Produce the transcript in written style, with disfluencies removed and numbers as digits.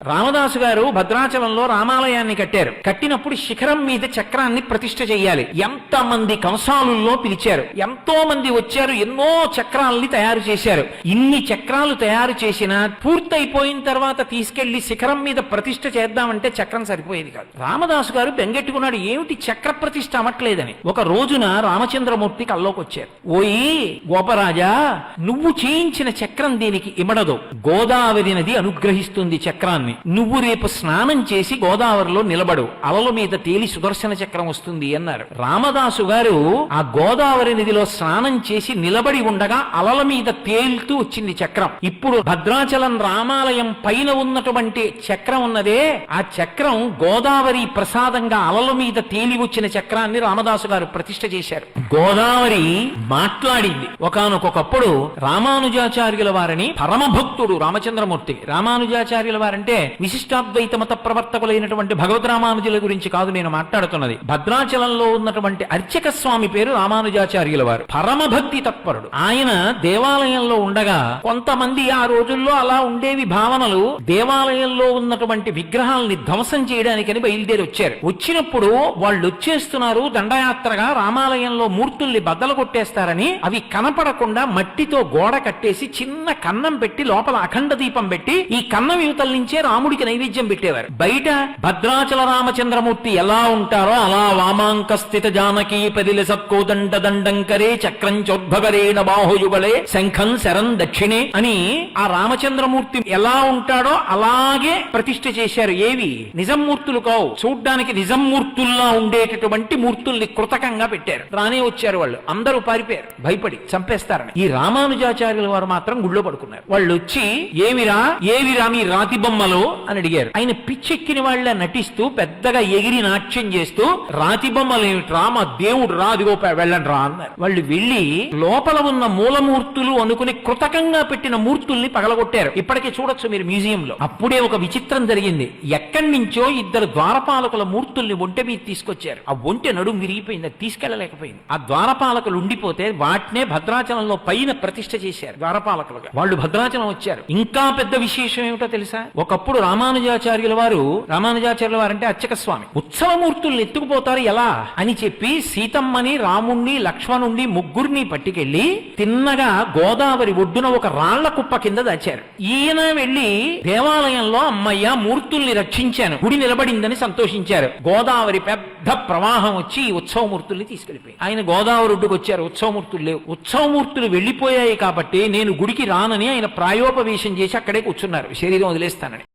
రామదాసు గారు భద్రాచలంలో రామాలయాన్ని కట్టారు. కట్టినప్పుడు శిఖరం మీద చక్రాన్ని ప్రతిష్ఠ చెయ్యాలి. ఎంతమంది కంసాలుల్లో పిలిచారు, ఎంతో మంది వచ్చారు, ఎన్నో చక్రాలని తయారు చేశారు. ఇన్ని చక్రాలు తయారు చేసినా పూర్తయిపోయిన తర్వాత తీసుకెళ్లి శిఖరం మీద ప్రతిష్ఠ చేద్దామంటే చక్రం సరిపోయేది కాదు. రామదాసు గారు బెంగెట్టుకున్నాడు, ఏమిటి చక్ర ప్రతిష్ఠ అవ్వట్లేదని. ఒక రోజున రామచంద్రమూర్తి కల్లోకి వచ్చారు. ఓయి గోపరాజా, నువ్వు చేయించిన చక్రం దీనికి ఇమడదు. గోదావరి నది అనుగ్రహిస్తుంది చక్రాన్ని. నువ్వు రేపు స్నానం చేసి గోదావరిలో నిలబడు, అలల మీద తేలి సుదర్శన చక్రం వస్తుంది అన్నారు. రామదాసు గారు ఆ గోదావరి నదిలో స్నానం చేసి నిలబడి ఉండగా అలల మీద తేలుతూ వచ్చింది చక్రం. ఇప్పుడు భద్రాచలం రామాలయం పైన ఉన్నటువంటి చక్రం ఉన్నదే, ఆ చక్రం గోదావరి ప్రసాదంగా అలల మీద తేలి వచ్చిన చక్రాన్ని రామదాసు గారు ప్రతిష్ఠ చేశారు. గోదావరి మాట్లాడింది. ఒకానొకప్పుడు రామానుజాచార్యుల వారిని పరమభక్తుడు రామచంద్రమూర్తి. రామానుజాచార్యుల వారంటే విశిష్టాద్వైత మత ప్రవర్తకులైనటువంటి భగవద్ రామానుజుల గురించి కాదు నేను మాట్లాడుతున్నది. భద్రాచలంలో ఉన్నటువంటి అర్చక స్వామి పేరు రామానుజాచార్యుల వారు. పరమభక్తి తత్పరుడు. ఆయన దేవాలయంలో ఉండగా కొంతమంది, ఆ రోజుల్లో అలా ఉండేవి భావనలు, దేవాలయంలో ఉన్నటువంటి విగ్రహాలని ధ్వంసం చేయడానికని బయలుదేరి వచ్చారు. వచ్చినప్పుడు వాళ్ళు వచ్చేస్తున్నారు దండయాత్రగా, రామాలయంలో మూర్తుల్ని బద్దలు కొట్టేస్తారని అవి కనపడకుండా మట్టితో గోడ కట్టేసి చిన్న కన్నం పెట్టి లోపల అఖండ దీపం పెట్టి ఈ కన్నం యువతల నుంచే రాముడికి నైవేద్యం పెట్టేవారు. బయట భద్రాచల రామచంద్రమూర్తి ఎలా ఉంటారో అలా వామాంక స్థిత జానకీ పదిలి సత్కోదండ దండంకరే చక్రం చోద్భవరేణ బాహుయుగలే శంఖం శరం దక్షిణే అని ఆ రామచంద్రమూర్తి ఎలా ఉంటాడో అలాగే ప్రతిష్ఠ చేశారు. ఏవి నిజం మూర్తులు కావు, చూడ్డానికి నిజం మూర్తుల్లా ఉండేటటువంటి మూర్తుల్ని కృతకంగా పెట్టారు. రానే వచ్చారు వాళ్ళు, అందరూ పారిపోయారు భయపడి, చంపేస్తారని. ఈ రామానుజాచార్యుల వారు మాత్రం గుళ్ళో పడుకున్నారు. వాళ్ళు వచ్చి ఏవిరా మీ రాతి బొమ్మలో అని అడిగారు. ఆయన పిచ్చెక్కిన వాళ్ళ నటిస్తూ పెద్దగా ఎగిరి నాట్యం చేస్తూ రాతి బొమ్మలు ఏమిట్రా, మా దేవుడు రా, అదిగో వెళ్ళండి రా అన్నారు. వాళ్ళు వెళ్లి లోపల ఉన్న మూలమూర్తులు అనుకుని కృతకంగా పెట్టిన మూర్తుల్ని పగలగొట్టారు. ఇప్పటికీ చూడొచ్చు మీరు మ్యూజియంలో. అప్పుడే ఒక విచిత్రం జరిగింది. ఎక్కడి నుంచో ఇద్దరు ద్వారపాలకుల మూర్తుల్ని ఒంటె మీద తీసుకొచ్చారు. ఆ ఒంటె నడుము విరిగిపోయింది, అది తీసుకెళ్లలేకపోయింది. ఆ ద్వారపాలకులు ఉండిపోతే వాటినే భద్రాచలంలో పైన ప్రతిష్ఠ చేశారు ద్వారపాలకులుగా. వాళ్ళు భద్రాచలం వచ్చారు. ఇంకా పెద్ద విశేషం ఏమిటో తెలుసా? ఒకప్పుడు రామానుజాచార్యుల వారు అంటే అర్చక స్వామి, ఉత్సవమూర్తుల్ని ఎత్తుకుపోతారు ఎలా అని చెప్పి సీతమ్మని, రాముణ్ణి, లక్ష్మణుణ్ణి ముగ్గురిని పట్టుకెళ్లి తిన్నగా గోదావరి ఒడ్డున ఒక రాళ్ల కుప్ప కింద దాచారు. ఈయన వెళ్లి దేవాలయంలో అమ్మయ్య మూర్తుల్ని రక్షించాను, గుడి నిలబడిందని సంతోషించారు. గోదావరి పెద్ద ప్రవాహం వచ్చి ఈ ఉత్సవమూర్తుల్ని తీసుకెళ్లిపోయి ఆయన గోదావరి ఒడ్డుకు వచ్చారు. ఉత్సవమూర్తులు లేవు. ఉత్సవమూర్తులు వెళ్లిపోయాయి కాబట్టి నేను గుడికి రానని ఆయన ప్రాయోపవేశం చేసి అక్కడే కూర్చున్నారు, శరీరం వదిలేస్తానని.